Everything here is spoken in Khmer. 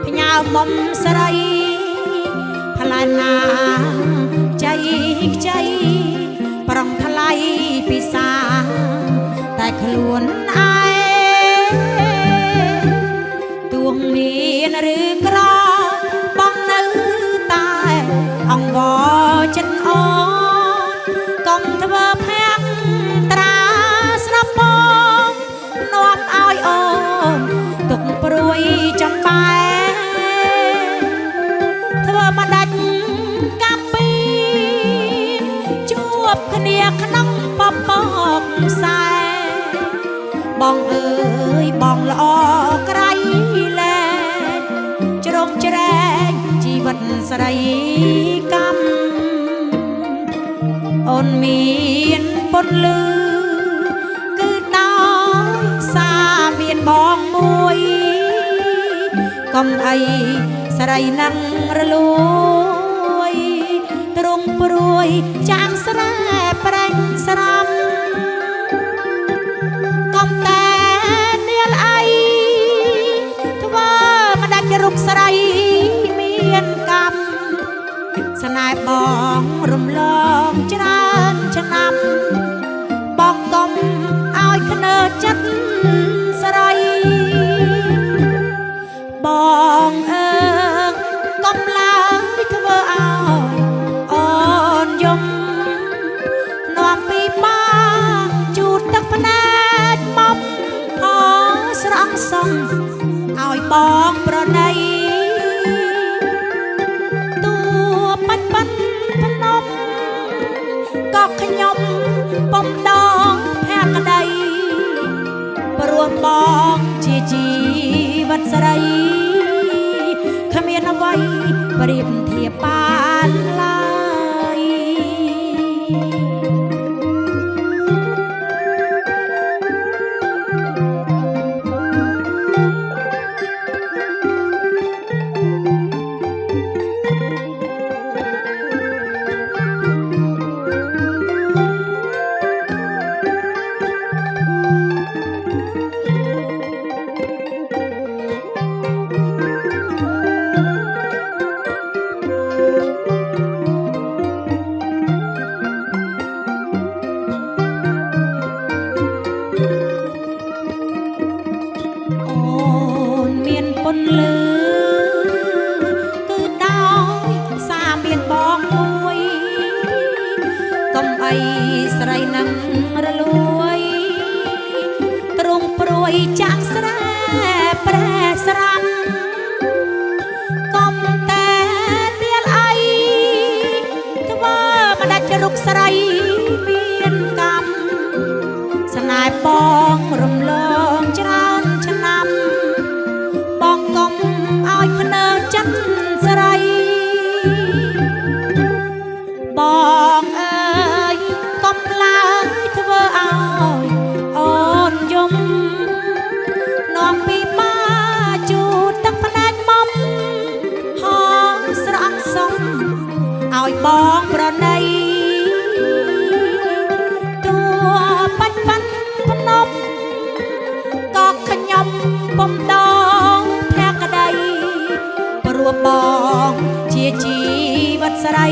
พญาមុំស្រីផ្លែណាใจใจប្រងថ្លៃពិសាតែខ្លួនឯងទួងមានឬក្របងនៅតែអង្វរចិត្តអូនកុំធ្វើភាំងត្រាស្រាប់បងនាំឲ្យអូនទុកព្រួយចំបែធ្វើមកដាច់កាពីជួបគ្នាក្នុងបបកខ្សែបងអើយបងល្អក្រៃលែងជ្រងជ្រែងជីវិតស្រីកម្មអូនមានពុតលឺគឺដោយសារមានបងមួយកុំអីស្រីនឹងរលួយទ្រង់ព្រួយចាងស្រែប្រេងស្រំកុំតែនាលអីធ្វើមិនដាច់រូបស្រីមានកម្មស្នេហ៍បងរំលងច្រើនឆ្នាំបងកុំឲ្យខ្នើចិត្តស្រីបងអើកុំឡើយធ្វើឲ្យអូនយំនាំពីបងជូតទឹកភ្នែកមកអស្រង់សងឲ្យបងប្រណីតួបាច់បាត់ភ្នំក៏ខ្ញុំពុំដងភក្តីព្រោះបងជាជីវិតស្រីគ្មានអ្វីប្រៀបធៀបបានឡើយពន្លឺគឺដោយសារមានបងមួយកុំអីស្រីនឹងរលួយទ្រង់ព្រួយចាក់ស្រែប្រែស្រាំកុំតែនាលអីធ្វើមិនដាច់រូបស្រីមានកម្មស្នេហ៍បងរំលងច្រើនឆ្នាំបងកុំឲ្យភ្នើចិត្តស្រីបងអើយកុំឡើយធ្វើឲ្យអូនយំនាំពីបាជូតទឹកភ្នែកមកហងស្រង់សងឲ្យបងប្រណីតួបាច់បាត់ភ្នំក៏ខ្ញុំពុំដងព្រោះបងជាជីវិតស្រី